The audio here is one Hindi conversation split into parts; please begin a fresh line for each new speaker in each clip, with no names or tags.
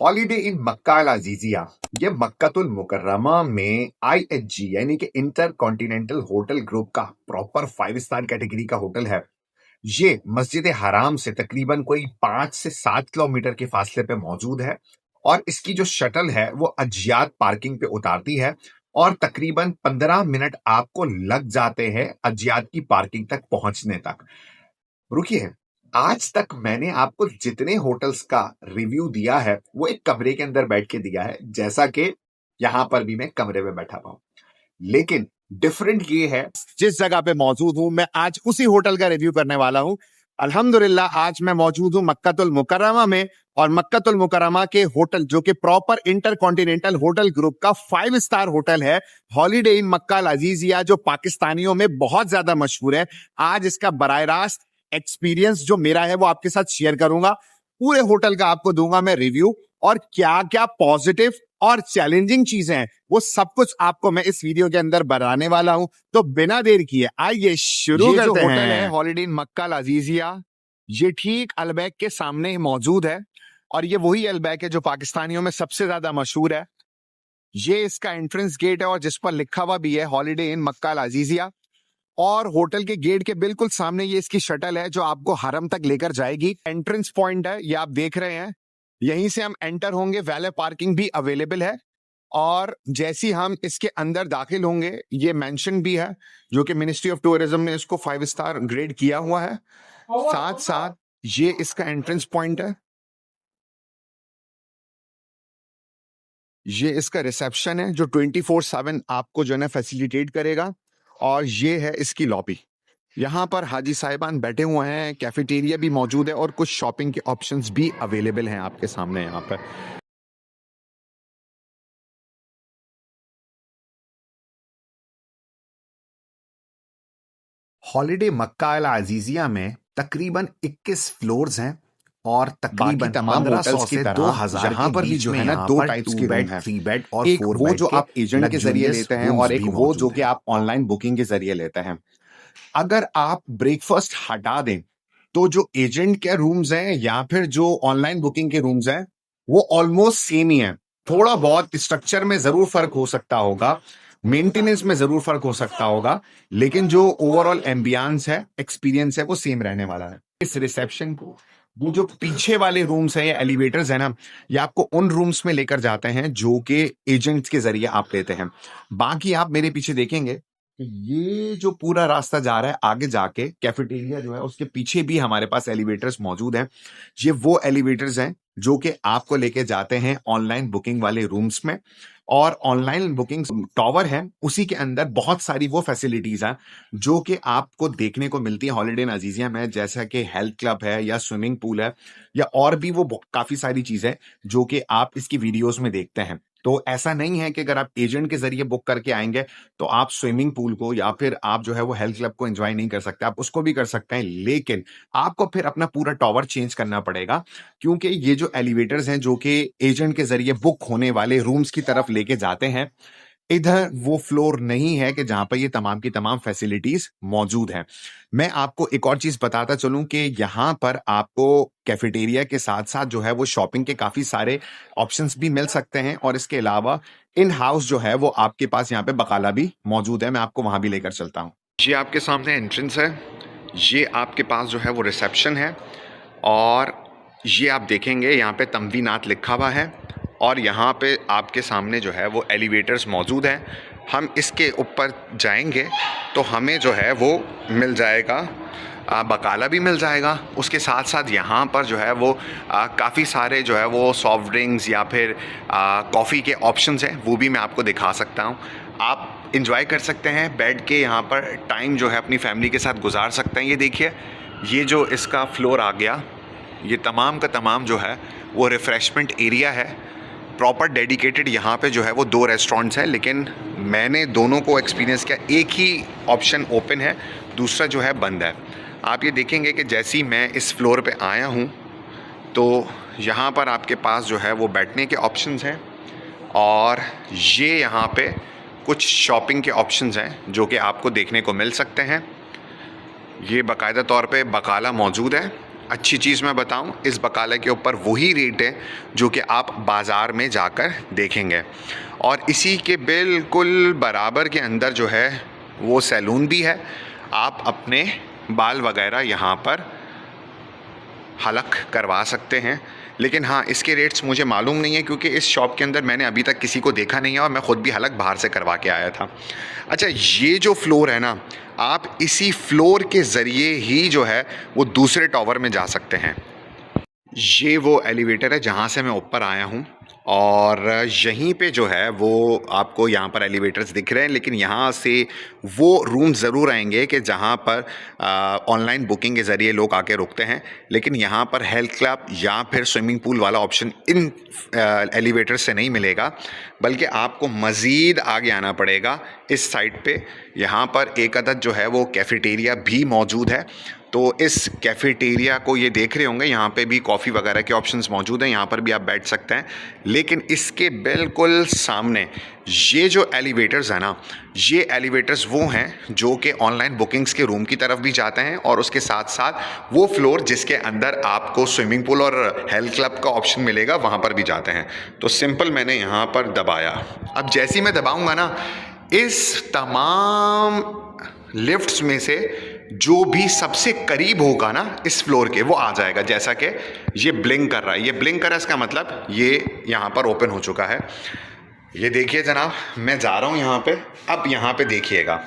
हॉलीडे इन मक्का अल अजीजिया। ये मक्कातुल मुकर्रमा में IHG यानी कि इंटर कॉन्टिनेंटल होटल ग्रुप का प्रॉपर 5 स्टार कैटेगरी का होटल है। ये मस्जिद हराम से तकरीबन कोई 5 से 7 किलोमीटर के फासले पे मौजूद है और इसकी जो शटल है वो अजियात पार्किंग पे उतारती है और तकरीबन 15 मिनट आपको लग जाते हैं अजियात की पार्किंग तक पहुंचने तक। रुकिए, आज तक मैंने आपको जितने होटल्स का रिव्यू दिया है वो एक कमरे के अंदर बैठ के दिया है, जैसा कि यहां पर भी मैं कमरे में बैठा हुआ हूं। लेकिन डिफरेंट ये है,
जिस जगह पे मौजूद हूं मैं आज उसी होटल का रिव्यू करने वाला हूं। अल्हम्दुलिल्लाह आज मैं मौजूद हूं मक्कातुल मुकर्रमा में और मक्कातुल मुकर्रमा के होटल जो कि proper inter continental hotel group का 5 स्टार होटल है, हॉलीडे इन मक्का अल अजीजिया, जो पाकिस्तानियों में बहुत ज्यादा मशहूर है। आज इसका बराह रास्त एक्सपीरियंस जो मेरा है वो आपके साथ शेयर करूंगा। पूरे होटल का आपको दूंगा मैं रिव्यू और क्या क्या पॉजिटिव और चैलेंजिंग चीजें हैं वो सब कुछ आपको मैं इस वीडियो के अंदर बताने वाला हूं। तो बिना देर किए आइए शुरू करते हैं। होटल है हॉलीडे इन मक्का अल अजीजिया, ये ठीक अलबैक के सामने मौजूद है और ये वही अलबैक है जो पाकिस्तानियों में सबसे ज्यादा मशहूर है। ये इसका एंट्रेंस गेट है और जिस पर लिखा हुआ भी है हॉलीडे इन मक्का अल अजीजिया। और होटल के गेट के बिल्कुल सामने ये इसकी शटल है जो आपको हरम तक लेकर जाएगी। एंट्रेंस पॉइंट है, ये आप देख रहे हैं, यहीं से हम एंटर होंगे। वैले पार्किंग भी अवेलेबल है और जैसी हम इसके अंदर दाखिल होंगे, ये मेंशन भी है जो कि मिनिस्ट्री ऑफ टूरिज्म ने इसको 5 स्टार ग्रेड किया हुआ है। साथ साथ ये इसका एंट्रेंस पॉइंट है, ये इसका रिसेप्शन है जो 24/7 आपको जो है फैसिलिटेट करेगा और ये है इसकी लॉबी। यहाँ पर हाजी साहिबान बैठे हुए हैं, कैफेटेरिया भी मौजूद है और कुछ शॉपिंग के ऑप्शंस भी अवेलेबल हैं आपके सामने यहाँ पर।
हॉलीडे मक्का अल अजीजिया में तकरीबन 21 फ्लोर्स हैं और तकरीबन
तमाम
1500
होटल्स की
से
तरह
2000
यहाँ
के
पर भी
बीच
जो
में
है ना
यहाँ
दो
पर
टाइप्स
2
के रूम
बेड,
हैं।
3 बेड और
एक
4
वो
बेड
जो
के
आप एजेंट के जरिए
luxurious
लेते हैं
rooms
और एक
भी
वो
मौजूद
जो कि
हैं।
आप ऑनलाइन बुकिंग के जरिए लेते हैं। अगर आप ब्रेकफास्ट हटा दें तो जो एजेंट के रूम्स हैं या फिर जो ऑनलाइन बुकिंग के रूम्स हैं वो ऑलमोस्ट सेम ही है। थोड़ा बहुत स्ट्रक्चर में जरूर फर्क हो सकता होगा, मेंटेनेंस में जरूर फर्क हो सकता होगा, लेकिन जो ओवरऑल एम्बियंस है, एक्सपीरियंस है, वो सेम रहने वाला है। इस रिसेप्शन को वो जो पीछे वाले रूम्स हैं या एलिवेटर्स है ना, ये आपको उन रूम्स में लेकर जाते हैं जो कि एजेंट्स के जरिए आप लेते हैं। बाकी आप मेरे पीछे देखेंगे कि ये जो पूरा रास्ता जा रहा है आगे जाके कैफेटेरिया जो है उसके पीछे भी हमारे पास एलिवेटर्स मौजूद हैं। ये वो एलिवेटर्स हैं जो कि आपको लेके जाते हैं ऑनलाइन बुकिंग वाले रूम्स में और ऑनलाइन बुकिंग टॉवर है, उसी के अंदर बहुत सारी वो फैसिलिटीज हैं जो कि आपको देखने को मिलती है हॉलीडे इन अजीजिया में, जैसा कि हेल्थ क्लब है या स्विमिंग पूल है या और भी वो काफी सारी चीजें जो कि आप इसकी वीडियोस में देखते हैं। तो ऐसा नहीं है कि अगर आप एजेंट के जरिए बुक करके आएंगे तो आप स्विमिंग पूल को या फिर आप जो है वो हेल्थ क्लब को एंजॉय नहीं कर सकते। आप उसको भी कर सकते हैं, लेकिन आपको फिर अपना पूरा टॉवर चेंज करना पड़ेगा, क्योंकि ये जो एलिवेटर्स हैं जो कि एजेंट के जरिए बुक होने वाले रूम्स की तरफ लेके जाते हैं, इधर वो फ्लोर नहीं है कि जहां पर ये तमाम की तमाम फैसिलिटीज मौजूद हैं। मैं आपको एक और चीज बताता चलूं कि यहां पर आपको कैफेटेरिया के साथ साथ जो है वो शॉपिंग के काफी सारे ऑप्शंस भी मिल सकते हैं और इसके अलावा इन हाउस जो है वो आपके पास यहाँ पे बकाला भी मौजूद है। मैं आपको वहां भी लेकर चलता हूँ। ये आपके सामने एंट्रेंस है, ये आपके पास जो है वो रिसेप्शन है और ये आप देखेंगे यहाँ पे तमवीनात लिखा हुआ है और यहाँ पे आपके सामने जो है वो एलिवेटर्स मौजूद हैं। हम इसके ऊपर जाएंगे तो हमें जो है वो मिल जाएगा बकाला भी मिल जाएगा। उसके साथ साथ यहाँ पर जो है वो काफ़ी सारे जो है वो सॉफ्ट ड्रिंक्स या फिर कॉफ़ी के ऑप्शंस हैं, वो भी मैं आपको दिखा सकता हूँ। आप इंजॉय कर सकते हैं बैठ के, यहाँ पर टाइम जो है अपनी फैमिली के साथ गुजार सकते हैं। ये देखिए, ये जो इसका फ्लोर आ गया, ये तमाम का तमाम जो है वो रिफ़्रेशमेंट एरिया है, प्रॉपर डेडिकेटेड। यहाँ पे जो है वो 2 रेस्टोरेंट्स हैं, लेकिन मैंने दोनों को एक्सपीरियंस किया। एक ही ऑप्शन ओपन है, दूसरा जो है बंद है। आप ये देखेंगे कि जैसे ही मैं इस फ्लोर पे आया हूँ तो यहाँ पर आपके पास जो है वो बैठने के ऑप्शंस हैं और ये यहाँ पे कुछ शॉपिंग के ऑप्शंस हैं जो कि आपको देखने को मिल सकते हैं। ये बाकायदा तौर पे बकाला मौजूद है। अच्छी चीज़ मैं बताऊं, इस बकाले के ऊपर वही रेट है जो कि आप बाज़ार में जाकर देखेंगे, और इसी के बिल्कुल बराबर के अंदर जो है वो सैलून भी है। आप अपने बाल वगैरह यहाँ पर हलक करवा सकते हैं। लेकिन हाँ, इसके रेट्स मुझे मालूम नहीं है क्योंकि इस शॉप के अंदर मैंने अभी तक किसी को देखा नहीं है और मैं ख़ुद भी हलक बाहर से करवा के आया था। अच्छा, ये जो फ्लोर है ना, आप इसी फ्लोर के ज़रिए ही जो है वो दूसरे टावर में जा सकते हैं। ये वो एलिवेटर है जहाँ से मैं ऊपर आया हूँ, और यहीं पे जो है वो आपको यहाँ पर एलिवेटर्स दिख रहे हैं, लेकिन यहाँ से वो रूम ज़रूर आएंगे कि जहाँ पर ऑनलाइन बुकिंग के ज़रिए लोग आके रुकते हैं। लेकिन यहाँ पर हेल्थ क्लब या फिर स्विमिंग पूल वाला ऑप्शन इन एलिवेटर से नहीं मिलेगा, बल्कि आपको मज़ीद आगे आना पड़ेगा इस साइड पे। यहाँ पर एक अदद जो है वो कैफ़ेटेरिया भी मौजूद है। तो इस कैफ़ेटेरिया को ये देख रहे होंगे, यहाँ पे भी कॉफ़ी वगैरह के ऑप्शंस मौजूद हैं, यहाँ पर भी आप बैठ सकते हैं। लेकिन इसके बिल्कुल सामने ये जो एलिवेटर्स हैं ना, ये एलिवेटर्स वो हैं जो कि ऑनलाइन बुकिंग्स के रूम की तरफ भी जाते हैं, और उसके साथ साथ वो फ्लोर जिसके अंदर आपको स्विमिंग पूल और हेल्थ क्लब का ऑप्शन मिलेगा वहाँ पर भी जाते हैं। तो सिंपल मैंने यहाँ पर दबाया। अब जैसे ही मैं दबाऊँगा ना, इस तमाम लिफ्ट्स में से जो भी सबसे करीब होगा ना इस फ्लोर के, वो आ जाएगा। जैसा कि ये ब्लिंक कर रहा है, ये ब्लिंक कर रहा है, इसका मतलब ये यहाँ पर ओपन हो चुका है। ये देखिए जनाब, मैं जा रहा हूँ यहाँ पे। अब यहाँ पे देखिएगा,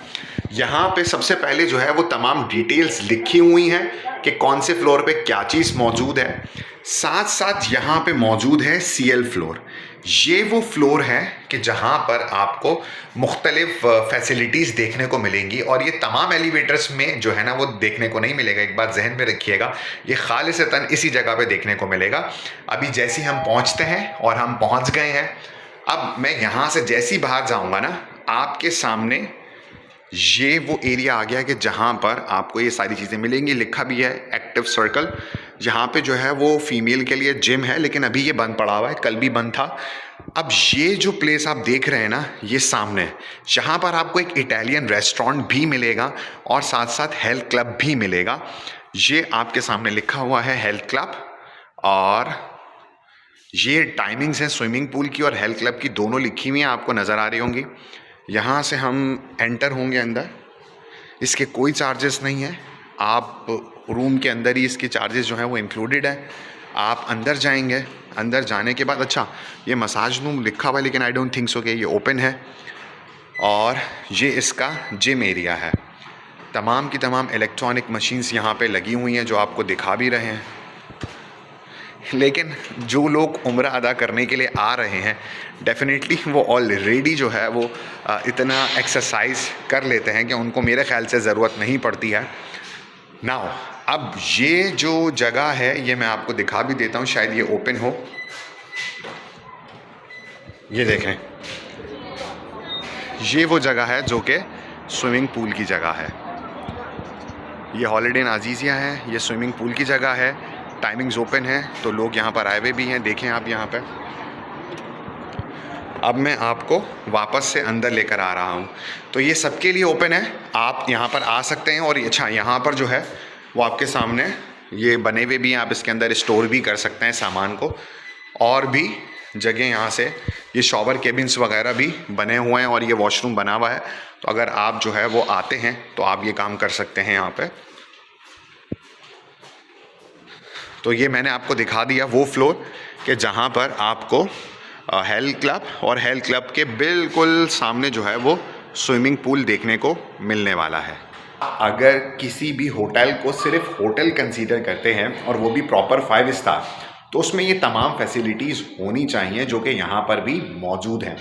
यहाँ पे सबसे पहले जो है वो तमाम डिटेल्स लिखी हुई हैं कि कौन से फ्लोर पे क्या चीज़ मौजूद है। साथ साथ यहाँ पे मौजूद है CL फ्लोर। ये वो फ्लोर है कि जहाँ पर आपको मुख्तलिफ फैसिलिटीज़ देखने को मिलेंगी, और ये तमाम एलिवेटर्स में जो है ना वो देखने को नहीं मिलेगा। एक बात जहन में रखिएगा, ये खालिसतन इसी जगह पे देखने को मिलेगा। अभी जैसे ही हम पहुँचते हैं, और हम पहुँच गए हैं, अब मैं यहाँ से जैसे ही बाहर जाऊँगा ना, आपके सामने ये वो एरिया आ गया कि जहाँ पर आपको ये सारी चीज़ें मिलेंगी। लिखा भी है एक्टिव सर्कल। यहाँ पे जो है वो फीमेल के लिए जिम है, लेकिन अभी ये बंद पड़ा हुआ है, कल भी बंद था। अब ये जो प्लेस आप देख रहे हैं ना, ये सामने, यहाँ पर आपको एक इटालियन रेस्टोरेंट भी मिलेगा और साथ साथ हेल्थ क्लब भी मिलेगा। ये आपके सामने लिखा हुआ है हेल्थ क्लब, और ये टाइमिंग्स हैं स्विमिंग पूल की और हेल्थ क्लब की, दोनों लिखी हुई हैं, आपको नज़र आ रही होंगी। यहाँ से हम एंटर होंगे अंदर, इसके कोई चार्जेस नहीं है, आप रूम के अंदर ही इसके चार्जेस जो हैं वो इंक्लूडेड है। आप अंदर जाएंगे, अंदर जाने के बाद, अच्छा ये मसाज रूम लिखा हुआ है, लेकिन आई डोंट थिंक सो कि ये ओपन है। और ये इसका जिम एरिया है। तमाम की तमाम इलेक्ट्रॉनिक मशीन्स यहाँ पे लगी हुई हैं जो आपको दिखा भी रहे हैं। लेकिन जो लोग उम्रा अदा करने के लिए आ रहे हैं, डेफिनेटली वो ऑलरेडी जो है वो इतना एक्सरसाइज कर लेते हैं कि उनको मेरे ख़्याल से ज़रूरत नहीं पड़ती है। नाउ अब ये जो जगह है ये मैं आपको दिखा भी देता हूँ, शायद ये ओपन हो। ये देखें, ये वो जगह है जो कि स्विमिंग पूल की जगह है। ये हॉलिडे इन अजीज़िया है, ये स्विमिंग पूल की जगह है। टाइमिंग्स ओपन है, तो लोग यहाँ पर आए हुए भी हैं। देखें आप यहाँ पे। अब मैं आपको वापस से अंदर लेकर आ रहा हूँ। तो ये सबके लिए ओपन है, आप यहाँ पर आ सकते हैं। और अच्छा, यहाँ पर जो है वो आपके सामने ये बने हुए भी हैं, आप इसके अंदर स्टोर भी कर सकते हैं सामान को। और भी जगह यहाँ से ये शॉवर केबिन्स वगैरह भी बने हुए हैं, और ये वॉशरूम बना हुआ है। तो अगर आप जो है वो आते हैं तो आप ये काम कर सकते हैं यहाँ पे। तो ये मैंने आपको दिखा दिया वो फ्लोर कि जहाँ पर आपको हेल्थ क्लब, और हेल्थ क्लब के बिल्कुल सामने जो है वो स्विमिंग पूल देखने को मिलने वाला है। अगर किसी भी होटल को सिर्फ होटल कंसीडर करते हैं और वो भी प्रॉपर 5 स्टार, तो उसमें ये तमाम फैसिलिटीज़ होनी चाहिए जो कि यहाँ पर भी मौजूद हैं।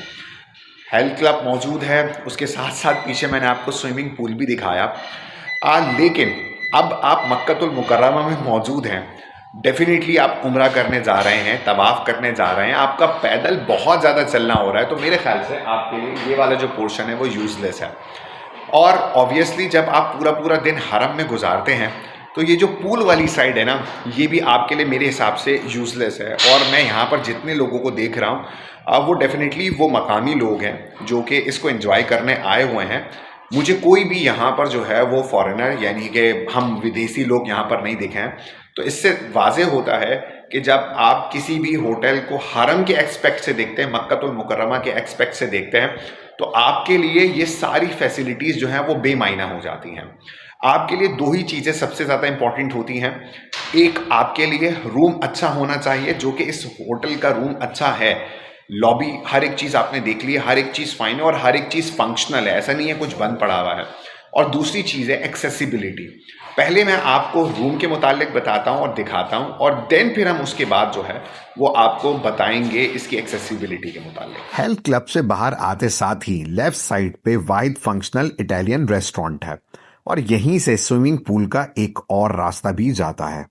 हेल्थ क्लब मौजूद है, उसके साथ साथ पीछे मैंने आपको स्विमिंग पूल भी दिखाया। लेकिन अब आप मक्कतुल मुकर्रमा में मौजूद हैं, डेफिनेटली आप उम्रा करने जा रहे हैं, तवाफ़ करने जा रहे हैं, आपका पैदल बहुत ज़्यादा चलना हो रहा है, तो मेरे ख्याल से आपके लिए ये वाला जो पोर्शन है वो यूज़लेस है। और ऑब्वियसली जब आप पूरा पूरा दिन हरम में गुजारते हैं, तो ये जो पूल वाली साइड है ना, ये भी आपके लिए मेरे हिसाब से यूज़लेस है। और मैं यहाँ पर जितने लोगों को देख रहा हूँ, वो डेफिनेटली वो मकामी लोग हैं जो कि इसको एंजॉय करने आए हुए हैं। मुझे कोई भी यहाँ पर जो है वो फॉरेनर, यानी कि हम विदेशी लोग यहाँ पर नहीं दिखे हैं। तो इससे वाज़ेह होता है कि जब आप किसी भी होटल को हरम के एस्पेक्ट से देखते हैं, मक्कतुल मुकर्रमा के एस्पेक्ट से देखते हैं, तो आपके लिए ये सारी फैसिलिटीज़ जो हैं वो बेमायना हो जाती हैं। आपके लिए दो ही चीज़ें सबसे ज़्यादा इंपॉर्टेंट होती हैं। एक, आपके लिए रूम अच्छा होना चाहिए, जो कि इस होटल का रूम अच्छा है। लॉबी हर एक चीज़ आपने देख ली है, हर एक चीज़ फाइन है और हर एक चीज़ फंक्शनल है, ऐसा नहीं है कुछ बंद पड़ा हुआ है। और दूसरी चीज़ है एक्सेसिबिलिटी। पहले मैं आपको रूम के मुतालिक बताता हूँ और दिखाता हूँ, और देन फिर हम उसके बाद जो है वो आपको बताएंगे इसकी एक्सेसिबिलिटी के मुतालिक।
हेल्थ क्लब से बाहर आते साथ ही लेफ्ट साइड पे वाइड फंक्शनल इटालियन रेस्टोरेंट है और यहीं से स्विमिंग पूल का एक और रास्ता भी जाता है।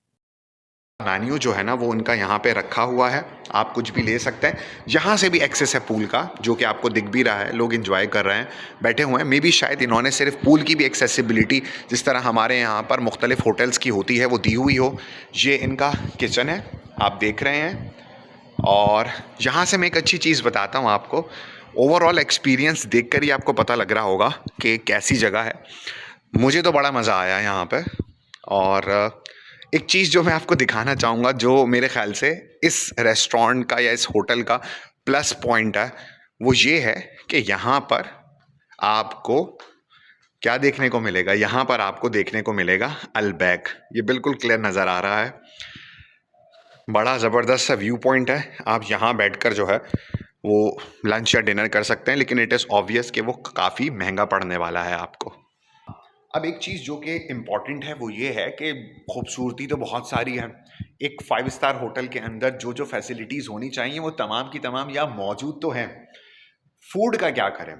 मेन्यू जो है ना वो उनका यहाँ पे रखा हुआ है, आप कुछ भी ले सकते हैं। यहाँ से भी एक्सेस है पूल का, जो कि आपको दिख भी रहा है, लोग एंजॉय कर रहे हैं, बैठे हुए हैं। मे बी शायद इन्होंने सिर्फ पूल की भी एक्सेसिबिलिटी जिस तरह हमारे यहाँ पर मुख्तलिफ होटल्स की होती है वो दी हुई हो। ये इनका किचन है, आप देख रहे हैं। और यहाँ से मैं एक अच्छी चीज़ बताता हूँ आपको। ओवरऑल एक्सपीरियंस देख कर ही आपको पता लग रहा होगा कि कैसी जगह है। मुझे तो बड़ा मज़ा आया यहाँ पे। और एक चीज़ जो मैं आपको दिखाना चाहूँगा, जो मेरे ख़्याल से इस रेस्टोरेंट का या इस होटल का प्लस पॉइंट है, वो ये है कि यहाँ पर आपको क्या देखने को मिलेगा। यहाँ पर आपको देखने को मिलेगा अल्बैक। ये बिल्कुल क्लियर नज़र आ रहा है, बड़ा ज़बरदस्त सा व्यू पॉइंट है। आप यहाँ बैठकर जो है वो लंच या डिनर कर सकते हैं, लेकिन इट इज़ ऑब्वियस कि वो काफ़ी महंगा पड़ने वाला है आपको। अब एक चीज़ जो कि इम्पॉर्टेंट है वो ये है कि खूबसूरती तो बहुत सारी है। एक 5 स्टार होटल के अंदर जो जो फैसिलिटीज़ होनी चाहिए वो तमाम की तमाम या मौजूद तो हैं। फूड का क्या करें?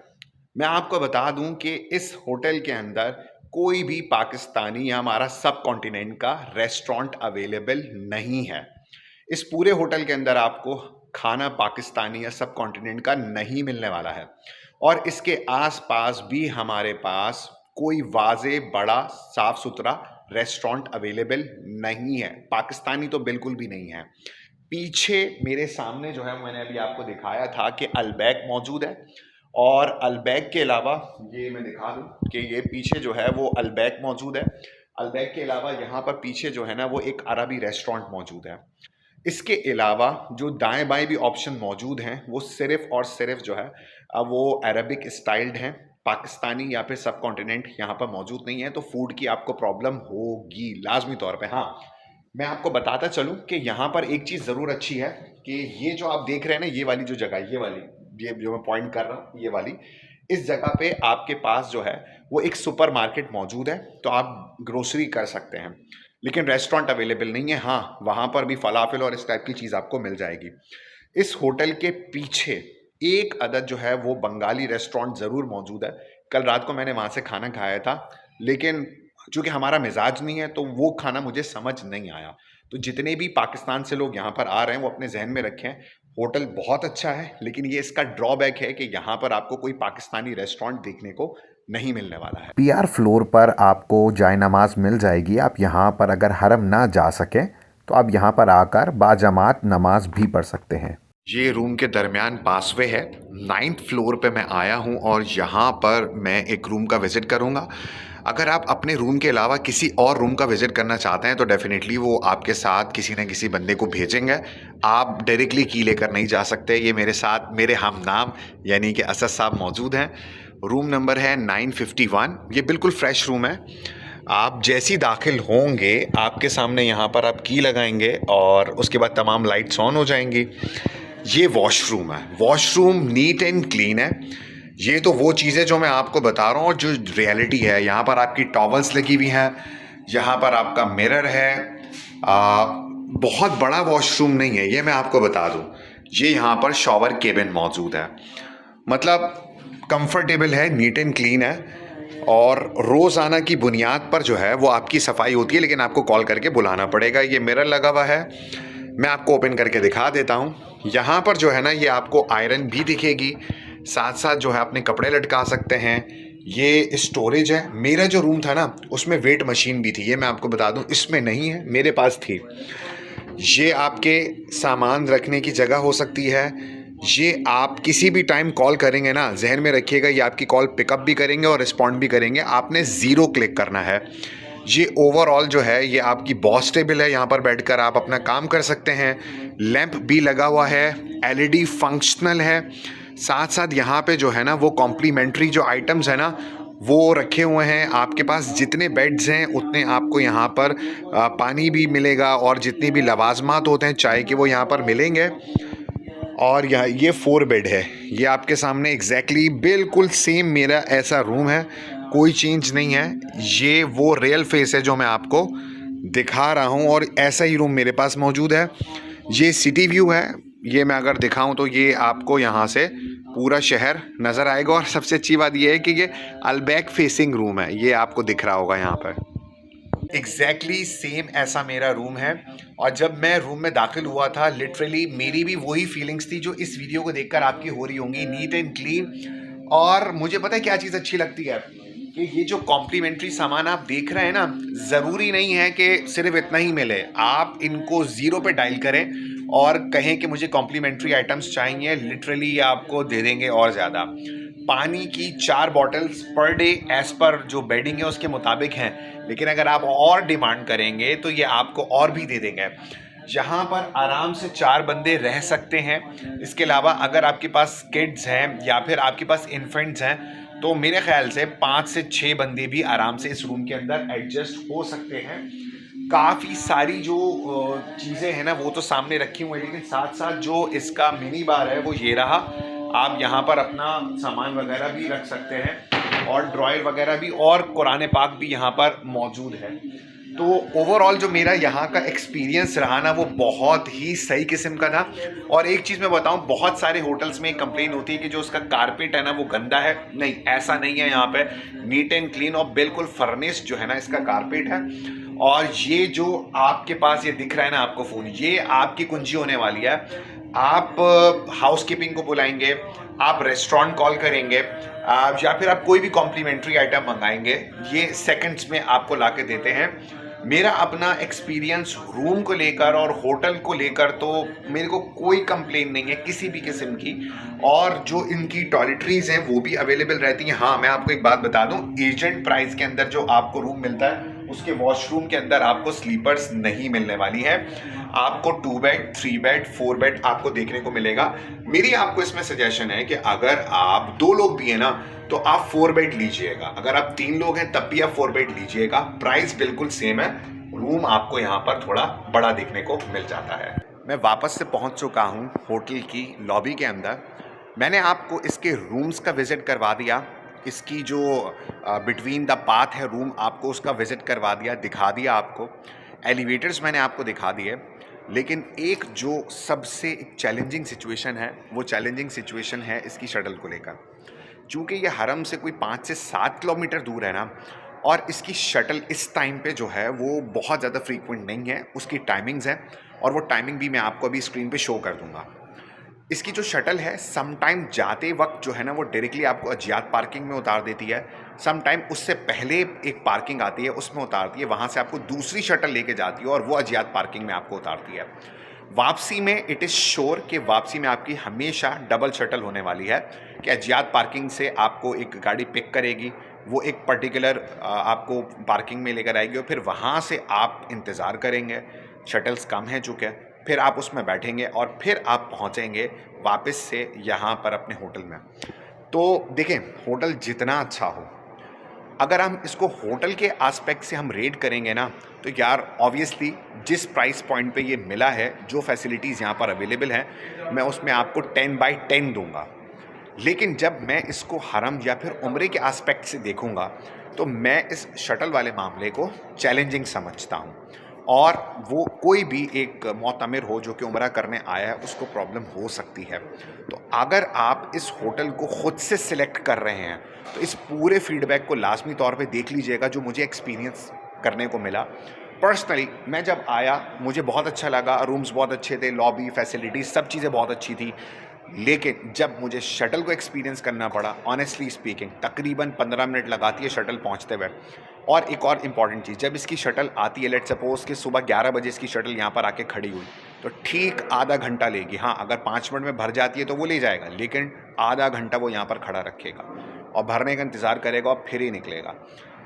मैं आपको बता दूं कि इस होटल के अंदर कोई भी पाकिस्तानी या हमारा सब कॉन्टिनेंट का रेस्टोरेंट अवेलेबल नहीं है। इस पूरे होटल के अंदर आपको खाना पाकिस्तानी या सब कॉन्टिनेंट का नहीं मिलने वाला है। और इसके आसपास भी हमारे पास कोई वाज़े बड़ा साफ सुथरा रेस्टोरेंट अवेलेबल नहीं है, पाकिस्तानी तो बिल्कुल भी नहीं है। पीछे मेरे सामने जो है मैंने अभी आपको दिखाया था कि अल्बैक मौजूद है, और अल्बैक के अलावा ये मैं दिखा दूं कि ये पीछे जो है वो अल्बैक मौजूद है। अल्बैक के अलावा यहाँ पर पीछे जो है ना वो एक अरबी रेस्टोरेंट मौजूद है। इसके अलावा जो दाएं बाएं भी ऑप्शन मौजूद हैं वो सिर्फ और सिर्फ जो है वो अरबिक स्टाइल्ड हैं। पाकिस्तानी या फिर सब कॉन्टिनेंट यहाँ पर मौजूद नहीं है, तो फूड की आपको प्रॉब्लम होगी लाजमी तौर पे। हाँ, मैं आपको बताता चलूँ कि यहाँ पर एक चीज़ ज़रूर अच्छी है कि ये जो आप देख रहे हैं ना, ये वाली जो जगह, ये वाली, ये जो मैं पॉइंट कर रहा हूँ, ये वाली, इस जगह पे आपके पास जो है वो एक सुपर मार्केट मौजूद है, तो आप ग्रोसरी कर सकते हैं। लेकिन रेस्टोरेंट अवेलेबल नहीं है। हाँ, वहाँ पर भी फलाफल और इस टाइप की चीज़ आपको मिल जाएगी। इस होटल के पीछे एक अदद जो है वो बंगाली रेस्टोरेंट ज़रूर मौजूद है। कल रात को मैंने वहाँ से खाना खाया था, लेकिन चूँकि हमारा मिजाज नहीं है तो वो खाना मुझे समझ नहीं आया। तो जितने भी पाकिस्तान से लोग यहाँ पर आ रहे हैं वो अपने जहन में रखें, होटल बहुत अच्छा है, लेकिन ये इसका ड्रॉबैक है कि यहाँ पर आपको कोई पाकिस्तानी रेस्टोरेंट देखने को नहीं मिलने वाला है।
पीआर फ्लोर पर आपको जाय नमाज मिल जाएगी। आप यहाँ पर अगर हरम ना जा सकें तो आप यहाँ पर आकर बाजमात नमाज भी पढ़ सकते हैं।
ये रूम के दरमियान पासवे है। 9th फ्लोर पे मैं आया हूँ और यहाँ पर मैं एक रूम का विज़िट करूँगा। अगर आप अपने रूम के अलावा किसी और रूम का विज़िट करना चाहते हैं तो डेफ़िनेटली वो आपके साथ किसी न किसी बंदे को भेजेंगे। आप डायरेक्टली की लेकर नहीं जा सकते। ये मेरे साथ मेरे हमनाम यानी कि असद साहब मौजूद हैं। रूम नंबर है 951। ये बिल्कुल फ्रेश रूम है। आप जैसी दाखिल होंगे आपके सामने यहाँ पर आप की लगाएंगे और उसके बाद तमाम लाइट्स ऑन हो जाएंगी। ये वॉशरूम है। वॉशरूम नीट एंड क्लीन है। ये तो वो चीज़ें जो मैं आपको बता रहा हूँ और जो रियलिटी है। यहाँ पर आपकी टॉवल्स लगी हुई हैं, यहाँ पर आपका मिरर है। बहुत बड़ा वॉशरूम नहीं है ये, मैं आपको बता दूँ। ये यहाँ पर शॉवर केबिन मौजूद है, मतलब कंफर्टेबल है, नीट एंड क्लीन है। और रोज़ाना की बुनियाद पर जो है वो आपकी सफाई होती है, लेकिन आपको कॉल करके बुलाना पड़ेगा। ये मिरर लगा हुआ है, मैं आपको ओपन करके दिखा देता हूँ। यहाँ पर जो है ना ये आपको आयरन भी दिखेगी, साथ साथ जो है अपने कपड़े लटका सकते हैं। ये स्टोरेज है। मेरा जो रूम था ना उसमें वेट मशीन भी थी, ये मैं आपको बता दूँ, इसमें नहीं है, मेरे पास थी। ये आपके सामान रखने की जगह हो सकती है। ये आप किसी भी टाइम कॉल करेंगे ना, जहन में रखिएगा, ये आपकी कॉल पिकअप भी करेंगे और रिस्पॉन्ड भी करेंगे। आपने ज़ीरो क्लिक करना है। ये ओवरऑल जो है ये आपकी बॉस टेबल है, यहाँ पर बैठकर आप अपना काम कर सकते हैं। लैंप भी लगा हुआ है, एलईडी फंक्शनल है। साथ साथ यहाँ पे जो है ना वो कॉम्प्लीमेंट्री जो आइटम्स है ना वो रखे हुए हैं। आपके पास जितने बेड्स हैं उतने आपको यहाँ पर पानी भी मिलेगा और जितनी भी लवाजमात होते हैं चाय के वो यहाँ पर मिलेंगे। और यहाँ ये 4 बेड है, ये आपके सामने एग्जैक्टली बिल्कुल सेम मेरा ऐसा रूम है, कोई चेंज नहीं है। ये वो रियल फेस है जो मैं आपको दिखा रहा हूँ और ऐसा ही रूम मेरे पास मौजूद है। ये सिटी व्यू है, ये मैं अगर दिखाऊं तो ये आपको यहाँ से पूरा शहर नज़र आएगा। और सबसे अच्छी बात ये है कि ये अल्बैक फेसिंग रूम है, ये आपको दिख रहा होगा यहाँ पर। एग्जैक्टली सेम ऐसा मेरा रूम है। और जब मैं रूम में दाखिल हुआ था लिटरली मेरी भी वही फीलिंग्स थी जो इस वीडियो को देखकर आपकी हो रही होंगी, नीट एंड क्लीन। और मुझे पता है क्या चीज़ अच्छी लगती है कि ये जो कॉम्प्लीमेंट्री सामान आप देख रहे हैं ना, ज़रूरी नहीं है कि सिर्फ इतना ही मिले। आप इनको ज़ीरो पे डायल करें और कहें कि मुझे कॉम्प्लीमेंट्री आइटम्स चाहिए, लिटरली ये आपको दे देंगे और ज़्यादा। पानी की 4 bottles per day as per जो बेडिंग है उसके मुताबिक हैं, लेकिन अगर आप और डिमांड करेंगे तो ये आपको और भी दे देंगे। यहाँ पर आराम से 4 बंदे रह सकते हैं। इसके अलावा अगर आपके पास किड्स हैं या फिर आपके पास इन्फेंट्स हैं तो मेरे ख्याल से 5 से 6 बंदे भी आराम से इस रूम के अंदर एडजस्ट हो सकते हैं। काफ़ी सारी जो चीज़ें हैं ना वो तो सामने रखी हुई है, लेकिन साथ साथ जो इसका मिनी बार है वो ये रहा। आप यहाँ पर अपना सामान वगैरह भी रख सकते हैं और ड्रॉयर वगैरह भी, और कुरान पाक भी यहाँ पर मौजूद है। तो ओवरऑल जो मेरा यहाँ का एक्सपीरियंस रहा ना वो बहुत ही सही किस्म का था। और एक चीज़ मैं बताऊँ, बहुत सारे होटल्स में कंप्लेन होती है कि जो उसका कारपेट है ना वो गंदा है। नहीं, ऐसा नहीं है, यहाँ पे नीट एंड क्लीन और बिल्कुल फर्निश्ड जो है ना इसका कारपेट है। और ये जो आपके पास ये दिख रहा है ना आपको फ़ोन, ये आपकी कुंजी होने वाली है। आप हाउस कीपिंग को बुलाएंगे, आप रेस्टोरेंट कॉल करेंगे, या फिर आप कोई भी कॉम्प्लीमेंट्री आइटम मंगाएंगे, ये सेकंड्स में आपको ला के देते हैं। मेरा अपना एक्सपीरियंस रूम को लेकर और होटल को लेकर तो मेरे को कोई कंप्लेन नहीं है किसी भी किस्म की। और जो इनकी टॉयलेटरीज हैं वो भी अवेलेबल रहती हैं। हाँ, मैं आपको एक बात बता दूं, एजेंट प्राइस के अंदर जो आपको रूम मिलता है उसके वॉशरूम के अंदर आपको स्लीपर्स नहीं मिलने वाली है। आपको 2 बेड, 3 बेड, 4 बेड आपको देखने को मिलेगा। मेरी आपको इसमें सजेशन है कि अगर आप 2 लोग भी हैं ना तो आप 4 बेड लीजिएगा, अगर आप 3 लोग हैं तब भी आप 4 बेड लीजिएगा। प्राइस बिल्कुल सेम है, रूम आपको यहाँ पर थोड़ा बड़ा देखने को मिल जाता है। मैं वापस से पहुँच चुका हूँ होटल की लॉबी के अंदर। मैंने आपको इसके रूम्स का विज़िट करवा दिया, इसकी जो बिटवीन द पाथ है रूम, आपको उसका विज़िट करवा दिया, दिखा दिया आपको। एलिवेटर्स मैंने आपको दिखा दिए। लेकिन एक जो सबसे एक चैलेंजिंग सिचुएशन है, वो चैलेंजिंग सिचुएशन है इसकी शटल को लेकर। चूँकि ये हरम से कोई 5 से 7 किलोमीटर दूर है ना, और इसकी शटल इस टाइम पे जो है वो बहुत ज़्यादा फ्रीक्वेंट नहीं है। उसकी टाइमिंग्स हैं और वो टाइमिंग भी मैं आपको अभी स्क्रीन पे शो कर दूंगा। इसकी जो शटल है सम टाइम जाते वक्त जो है ना वो डायरेक्टली आपको अजियात पार्किंग में उतार देती है। सम टाइम उससे पहले एक पार्किंग आती है उसमें उतारती है, वहाँ से आपको दूसरी शटल लेके जाती है और वो अजियात पार्किंग में आपको उतारती है। वापसी में इट इज़ श्योर कि वापसी में आपकी हमेशा डबल शटल होने वाली है कि अजियात पार्किंग से आपको एक गाड़ी पिक करेगी, वो एक पर्टिकुलर आपको पार्किंग में लेकर आएगी और फिर वहाँ से आप इंतज़ार करेंगे। शटल्स कम हैं चुके, फिर आप उसमें बैठेंगे और फिर आप पहुँचेंगे वापस से यहाँ पर अपने होटल में। तो देखें, होटल जितना अच्छा हो, अगर हम इसको होटल के एस्पेक्ट से हम रेट करेंगे ना तो यार ऑब्वियसली जिस प्राइस पॉइंट पे ये मिला है, जो फैसिलिटीज़ यहाँ पर अवेलेबल हैं, मैं उसमें आपको 10/10 दूंगा। लेकिन जब मैं इसको हरम या फिर उम्रे के एस्पेक्ट से देखूंगा तो मैं इस शटल वाले मामले को चैलेंजिंग समझता हूँ। और वो कोई भी एक मोतमिर हो जो कि उम्रा करने आया है उसको प्रॉब्लम हो सकती है। तो अगर आप इस होटल को ख़ुद से सिलेक्ट कर रहे हैं तो इस पूरे फीडबैक को लाजमी तौर पे देख लीजिएगा जो मुझे एक्सपीरियंस करने को मिला। पर्सनली मैं जब आया मुझे बहुत अच्छा लगा, रूम्स बहुत अच्छे थे, लॉबी, फैसिलिटीज़, सब चीज़ें बहुत अच्छी थी। लेकिन जब मुझे शटल को एक्सपीरियंस करना पड़ा, ऑनेस्टली स्पीकिंग तकरीबन 15 मिनट लगाती है शटल पहुंचते हुए। और एक और इम्पॉर्टेंट चीज़, जब इसकी शटल आती है, लेट सपोज कि सुबह 11 बजे इसकी शटल यहाँ पर आके खड़ी हुई तो ठीक आधा घंटा लेगी। हाँ, अगर 5 मिनट में भर जाती है तो वो ले जाएगा, लेकिन आधा घंटा वो यहाँ पर खड़ा रखेगा और भरने का इंतज़ार करेगा और फिर ही निकलेगा।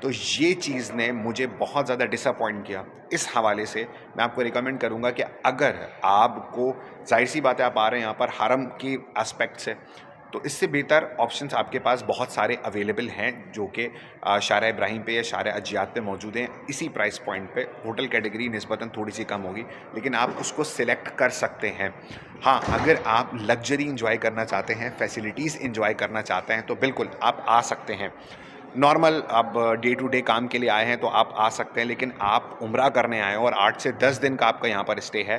तो ये चीज़ ने मुझे बहुत ज़्यादा डिसअपॉइंट किया। इस हवाले से मैं आपको रिकमेंड करूँगा कि अगर आपको, ज़ाहिर-सी बात है आप आ रहे हैं यहाँ पर हरम के एस्पेक्ट से, तो इससे बेहतर ऑप्शंस आपके पास बहुत सारे अवेलेबल हैं जो कि शारा इब्राहिम पे या शारा अजियात पे मौजूद हैं। इसी प्राइस पॉइंट पे होटल कैटेगरी निस्बतन थोड़ी-सी कम होगी, लेकिन आप उसको सिलेक्ट कर सकते हैं। हाँ, अगर आप लग्ज़री एन्जॉय करना चाहते हैं, फैसिलिटीज़ एन्जॉय करना चाहते हैं, तो बिल्कुल आप आ सकते हैं। नॉर्मल आप डे टू डे काम के लिए आए हैं तो आप आ सकते हैं, लेकिन आप उम्रा करने आए हो और 8 से 10 दिन का आपका यहाँ पर स्टे है,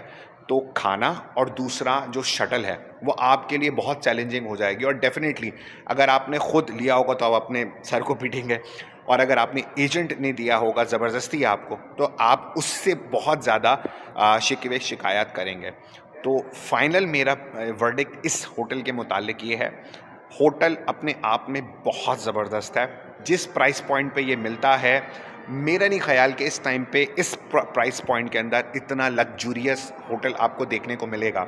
तो खाना और दूसरा जो शटल है वो आपके लिए बहुत चैलेंजिंग हो जाएगी। और डेफ़िनेटली अगर आपने खुद लिया होगा तो आप अपने सर को पीटेंगे, और अगर आपने एजेंट ने दिया होगा ज़बरदस्ती आपको, तो आप उससे बहुत ज़्यादा शिकवे शिकायत करेंगे। तो फाइनल मेरा वर्डिक्ट इस होटल के मुतालिक ये है, होटल अपने आप में बहुत ज़बरदस्त है। जिस प्राइस पॉइंट पे ये मिलता है, मेरा नहीं ख़्याल कि इस टाइम पे इस प्राइस पॉइंट के अंदर इतना लग्जूरियस होटल आपको देखने को मिलेगा।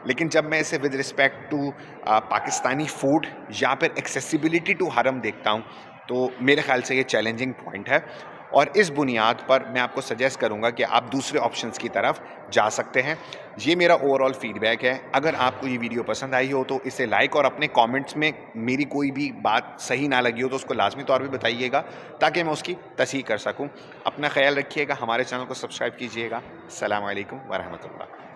लेकिन जब मैं इसे with respect to Pakistani food या फिर एक्सेसिबिलिटी टू हरम देखता हूँ, तो मेरे ख़्याल से ये चैलेंजिंग पॉइंट है। और इस बुनियाद पर मैं आपको सजेस्ट करूँगा कि आप दूसरे ऑप्शंस की तरफ जा सकते हैं। ये मेरा ओवरऑल फीडबैक है। अगर आपको ये वीडियो पसंद आई हो तो इसे लाइक और अपने कमेंट्स में मेरी कोई भी बात सही ना लगी हो तो उसको लाज़मी तौर पे बताइएगा, ताकि मैं उसकी तसहीह कर सकूँ। अपना ख़्याल रखिएगा, हमारे चैनल को सब्सक्राइब कीजिएगा। अस्सलाम वालेकुम व रहमतुल्लाह।